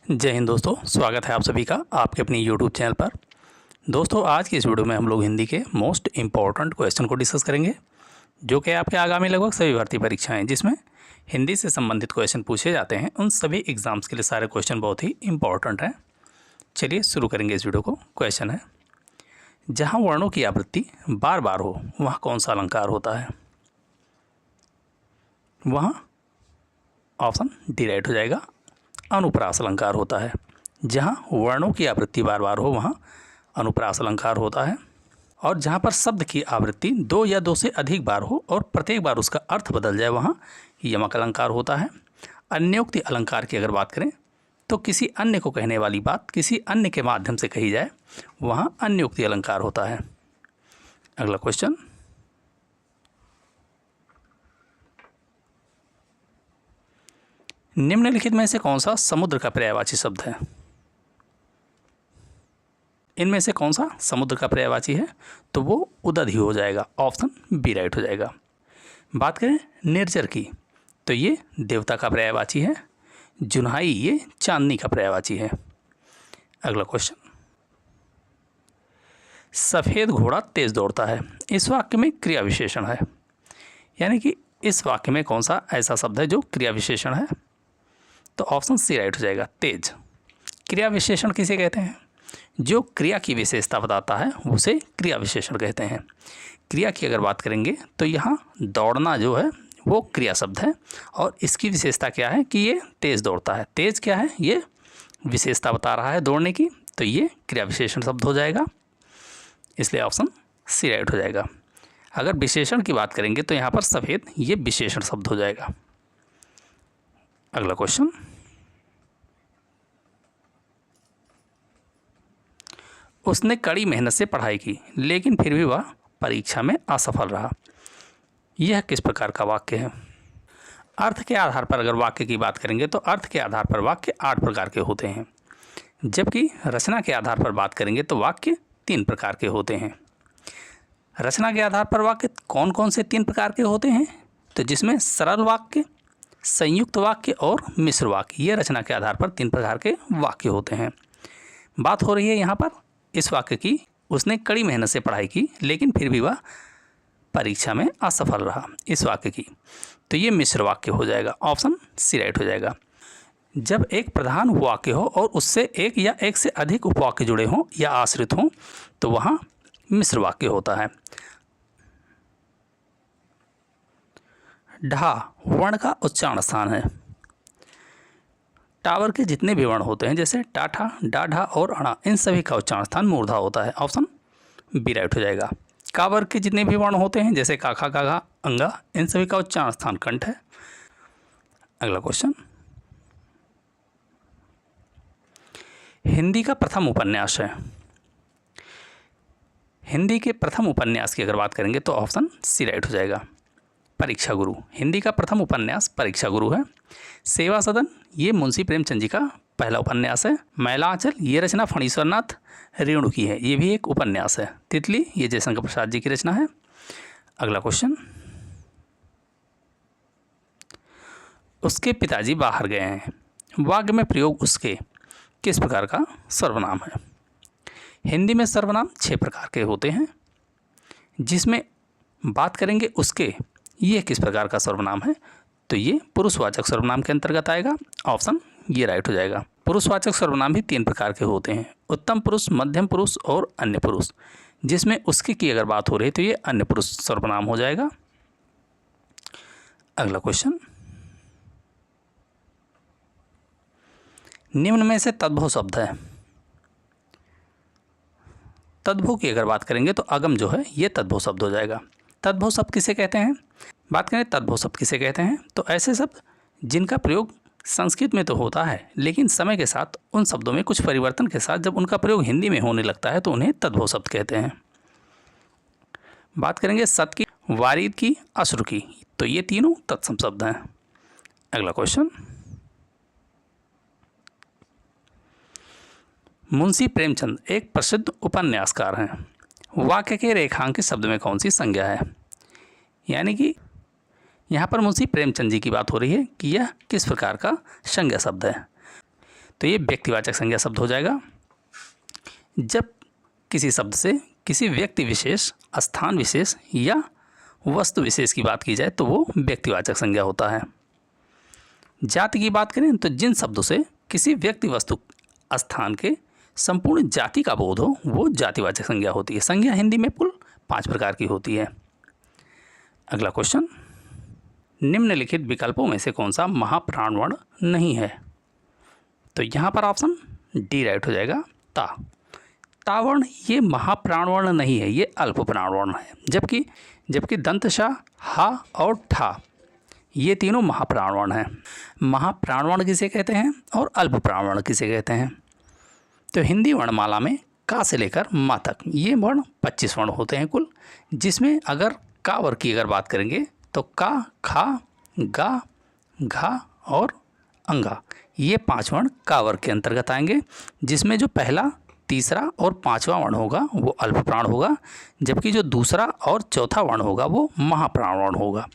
जय हिंद दोस्तों, स्वागत है आप सभी का आपके अपनी यूट्यूब चैनल पर। दोस्तों, आज की इस वीडियो में हम लोग हिंदी के मोस्ट इम्पॉर्टेंट क्वेश्चन को डिस्कस करेंगे, जो कि आपके आगामी लगभग सभी भर्ती परीक्षाएं जिसमें हिंदी से संबंधित क्वेश्चन पूछे जाते हैं, उन सभी एग्जाम्स के लिए सारे क्वेश्चन बहुत ही इंपॉर्टेंट हैं। चलिए शुरू करेंगे इस वीडियो को। क्वेश्चन है, जहाँ वर्णों की आवृत्ति बार बार हो वहाँ कौन सा अलंकार होता है? वहाँ ऑप्शन डी राइट हो जाएगा, अनुप्रास अलंकार होता है। जहाँ वर्णों की आवृत्ति बार बार हो वहाँ अनुप्रास अलंकार होता है। और जहाँ पर शब्द की आवृत्ति दो या दो से अधिक बार हो और प्रत्येक बार उसका अर्थ बदल जाए वहाँ यमक अलंकार होता है। अन्योक्ति अलंकार की अगर बात करें तो किसी अन्य को कहने वाली बात किसी अन्य के माध्यम से कही जाए, वहाँ अन्योक्ति अलंकार होता है। अगला क्वेश्चन, निम्नलिखित में से कौन सा समुद्र का पर्यायवाची शब्द है? इनमें से कौन सा समुद्र का पर्यायवाची है? तो वो उदधि हो जाएगा, ऑप्शन बी राइट हो जाएगा। बात करें निर्जर की तो ये देवता का पर्यायवाची है। जुन्हाई ये चांदनी का पर्यायवाची है। अगला क्वेश्चन, सफ़ेद घोड़ा तेज दौड़ता है, इस वाक्य में क्रिया विशेषण है, यानी कि इस वाक्य में कौन सा ऐसा शब्द है जो क्रिया विशेषण है? तो ऑप्शन सी राइट हो जाएगा, तेज। क्रिया विशेषण किसे कहते हैं? जो क्रिया की विशेषता बताता है उसे क्रिया विशेषण कहते हैं। क्रिया की अगर बात करेंगे तो यहाँ दौड़ना जो है वो क्रिया शब्द है, और इसकी विशेषता क्या है कि ये तेज दौड़ता है। तेज क्या है? ये विशेषता बता रहा है दौड़ने की, तो ये क्रिया विशेषण शब्द हो जाएगा, इसलिए ऑप्शन सी राइट हो जाएगा। अगर विशेषण की बात करेंगे तो यहाँ पर सफ़ेद ये विशेषण शब्द हो जाएगा। अगला क्वेश्चन, उसने कड़ी मेहनत से पढ़ाई की लेकिन फिर भी वह परीक्षा में असफल रहा, यह किस प्रकार का वाक्य है? अर्थ के आधार पर अगर वाक्य की बात करेंगे तो अर्थ के आधार पर वाक्य 8 प्रकार के होते हैं, जबकि रचना के आधार पर बात करेंगे तो वाक्य 3 प्रकार के होते हैं। रचना के आधार पर वाक्य कौन कौन से 3 प्रकार के होते हैं? तो जिसमें सरल वाक्य, संयुक्त वाक्य और मिश्र वाक्य, ये रचना के आधार पर 3 प्रकार के वाक्य होते हैं। बात हो रही है यहाँ पर इस वाक्य की, उसने कड़ी मेहनत से पढ़ाई की लेकिन फिर भी वह परीक्षा में असफल रहा, इस वाक्य की, तो ये मिश्र वाक्य हो जाएगा, ऑप्शन सी राइट हो जाएगा। जब एक प्रधान वाक्य हो और उससे एक या एक से अधिक उपवाक्य जुड़े हों या आश्रित हों तो वहाँ मिश्र वाक्य होता है। ढा वर्ण का उच्चारण स्थान है। टावर के जितने भी वर्ण होते हैं जैसे टाठा, डाढ़ा और अणा, इन सभी का उच्चारण स्थान मूर्धा होता है, ऑप्शन बी राइट हो जाएगा। कावर के जितने भी वर्ण होते हैं जैसे काखा, काघा, अंगा, इन सभी का उच्चारण स्थान कंठ है। अगला क्वेश्चन, हिंदी का प्रथम उपन्यास है। हिंदी के प्रथम उपन्यास की अगर बात करेंगे तो ऑप्शन सी राइट हो जाएगा, परीक्षा गुरु। हिंदी का प्रथम उपन्यास परीक्षा गुरु है। सेवा सदन ये मुंशी प्रेमचंद जी का पहला उपन्यास है। मैलांचल ये रचना फणीश्वरनाथ रेणु की है, ये भी एक उपन्यास है। तितली ये जयशंकर प्रसाद जी की रचना है। अगला क्वेश्चन, उसके पिताजी बाहर गए हैं, वाक्य में प्रयोग उसके किस प्रकार का सर्वनाम है? हिंदी में सर्वनाम 6 प्रकार के होते हैं, जिसमें बात करेंगे उसके, ये किस प्रकार का सर्वनाम है? तो ये पुरुषवाचक सर्वनाम के अंतर्गत आएगा, ऑप्शन ये राइट हो जाएगा। पुरुषवाचक सर्वनाम भी 3 प्रकार के होते हैं, उत्तम पुरुष, मध्यम पुरुष और अन्य पुरुष, जिसमें उसके की अगर बात हो रही है तो ये अन्य पुरुष सर्वनाम हो जाएगा। अगला क्वेश्चन, निम्न में से तद्भव शब्द है। तद्भव की अगर बात करेंगे तो अगम जो है ये तद्भव शब्द हो जाएगा। तद्भव शब्द किसे कहते हैं? बात करें तद्भव शब्द किसे कहते हैं तो ऐसे शब्द जिनका प्रयोग संस्कृत में तो होता है लेकिन समय के साथ उन शब्दों में कुछ परिवर्तन के साथ जब उनका प्रयोग हिंदी में होने लगता है तो उन्हें तद्भव शब्द कहते हैं। बात करेंगे सत की, वारिद की, अश्रु की, तो ये तीनों तत्सम शब्द हैं। अगला क्वेश्चन, मुंशी प्रेमचंद एक प्रसिद्ध उपन्यासकार हैं, वाक्य के रेखांकित शब्द में कौन सी संज्ञा है? यानी कि यहाँ पर मुंशी प्रेमचंद जी की बात हो रही है कि यह किस प्रकार का संज्ञा शब्द है। तो ये व्यक्तिवाचक संज्ञा शब्द हो जाएगा। जब किसी शब्द से किसी व्यक्ति विशेष, स्थान विशेष या वस्तु विशेष की बात की जाए तो वो व्यक्तिवाचक संज्ञा होता है। जाति की बात करें तो जिन शब्दों से किसी व्यक्ति, वस्तु, स्थान के संपूर्ण जाति का बोध हो वो जातिवाचक संज्ञा होती है। संज्ञा हिंदी में कुल 5 प्रकार की होती है। अगला क्वेश्चन, निम्नलिखित विकल्पों में से कौन सा महाप्राण वर्ण नहीं है? तो यहाँ पर ऑप्शन डी राइट हो जाएगा, ता। ता वर्ण ये महाप्राण वर्ण नहीं है, ये अल्प प्राण वर्ण है। जबकि दंतशा, हा और ठा ये तीनों महाप्राण वर्ण हैं। महाप्राण वर्ण किसे कहते हैं और अल्प प्राण वर्ण किसे कहते हैं? तो हिंदी वर्णमाला में का से लेकर मा तक ये वर्ण 25 वर्ण होते हैं कुल, जिसमें अगर का वर्ग की अगर बात करेंगे तो का, खा, गा, घा और अंगा ये 5 वर्ण का वर्ग के अंतर्गत आएंगे, जिसमें जो पहला, तीसरा और 5वां वर्ण होगा वो अल्प प्राण होगा, जबकि जो दूसरा और चौथा वर्ण होगा वो महाप्राण वर्ण होगा।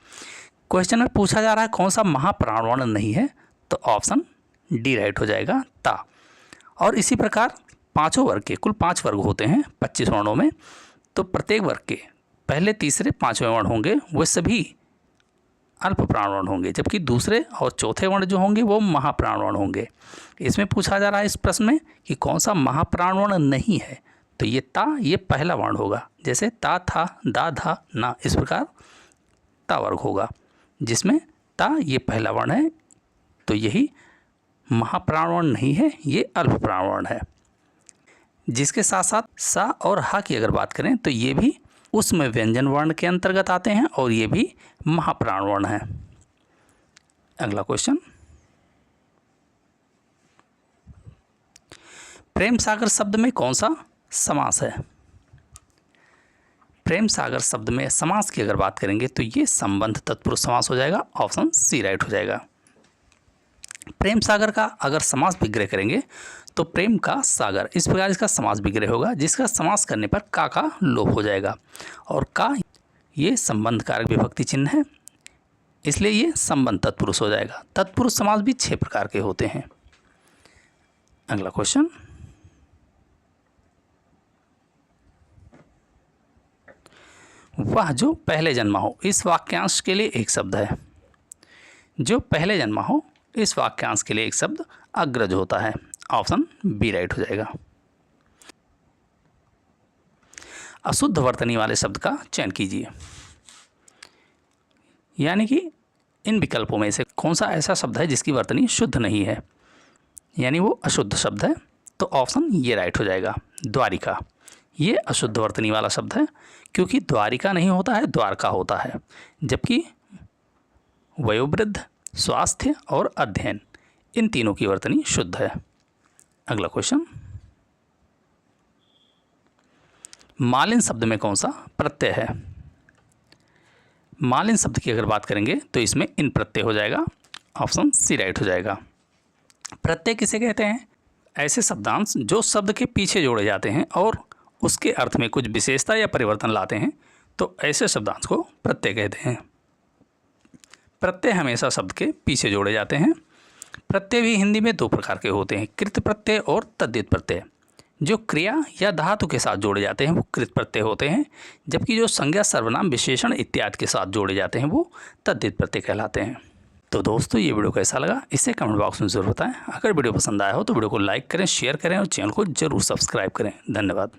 क्वेश्चन में पूछा जा रहा है कौन सा महाप्राण वर्ण नहीं है, तो ऑप्शन डी राइट हो जाएगा, ता। और इसी प्रकार पाँचों वर्ग के कुल 5 वर्ग होते हैं 25 वर्णों में, तो प्रत्येक वर्ग के पहले, तीसरे, 5वें वर्ण होंगे वो सभी अल्प प्राण वर्ण होंगे, जबकि दूसरे और चौथे वर्ण जो होंगे वो महाप्राण वर्ण होंगे। इसमें पूछा जा रहा है इस प्रश्न में कि कौन सा महाप्राण वर्ण नहीं है, तो ये ता ये पहला वर्ण होगा। जैसे ता, था, दा, धा, ना, इस प्रकार ता वर्ग होगा, जिसमें ता ये पहला वर्ण है, तो यही महाप्राण वर्ण नहीं है, ये अल्प प्राण वर्ण है। जिसके साथ साथ सा और हा की अगर बात करें तो ये भी उसमें व्यंजन वर्ण के अंतर्गत आते हैं और ये भी महाप्राण वर्ण है। अगला क्वेश्चन, प्रेम सागर शब्द में कौन सा समास है? प्रेम सागर शब्द में समास की अगर बात करेंगे तो ये संबंध तत्पुरुष समास हो जाएगा, ऑप्शन सी राइट हो जाएगा। प्रेम सागर का अगर समास विग्रह करेंगे तो प्रेम का सागर, इस प्रकार इसका समास विग्रह होगा, जिसका समास करने पर का लोप हो जाएगा, और का ये संबंध कारक विभक्ति चिन्ह है, इसलिए ये संबंध तत्पुरुष हो जाएगा। तत्पुरुष समास भी 6 प्रकार के होते हैं। अगला क्वेश्चन, वह जो पहले जन्मा हो इस वाक्यांश के लिए एक शब्द है। जो पहले जन्मा हो इस वाक्यांश के लिए एक शब्द अग्रज होता है, ऑप्शन बी राइट हो जाएगा। अशुद्ध वर्तनी वाले शब्द का चयन कीजिए, यानी कि इन विकल्पों में से कौन सा ऐसा शब्द है जिसकी वर्तनी शुद्ध नहीं है, यानी वो अशुद्ध शब्द है, तो ऑप्शन ये राइट हो जाएगा। द्वारिका ये अशुद्ध वर्तनी वाला शब्द है, क्योंकि द्वारिका नहीं होता है, द्वारका होता है, जबकि वयोवृद्ध, स्वास्थ्य और अध्ययन इन तीनों की वर्तनी शुद्ध है। अगला क्वेश्चन, मालिन शब्द में कौन सा प्रत्यय है? मालिन शब्द की अगर बात करेंगे तो इसमें इन प्रत्यय हो जाएगा, ऑप्शन सी राइट हो जाएगा। प्रत्यय किसे कहते हैं? ऐसे शब्दांश जो शब्द के पीछे जोड़े जाते हैं और उसके अर्थ में कुछ विशेषता या परिवर्तन लाते हैं, तो ऐसे शब्दांश को प्रत्यय कहते हैं। प्रत्यय हमेशा शब्द के पीछे जोड़े जाते हैं। प्रत्यय भी हिंदी में 2 प्रकार के होते हैं, कृत प्रत्यय और तद्धित प्रत्यय। जो क्रिया या धातु के साथ जोड़े जाते हैं वो कृत प्रत्यय होते हैं, जबकि जो संज्ञा, सर्वनाम, विशेषण इत्यादि के साथ जोड़े जाते हैं वो तद्धित प्रत्यय कहलाते हैं। तो दोस्तों ये वीडियो कैसा लगा इसे कमेंट बॉक्स में ज़रूर बताएं। अगर वीडियो पसंद आया हो तो वीडियो को लाइक करें, शेयर करें और चैनल को जरूर सब्सक्राइब करें। धन्यवाद।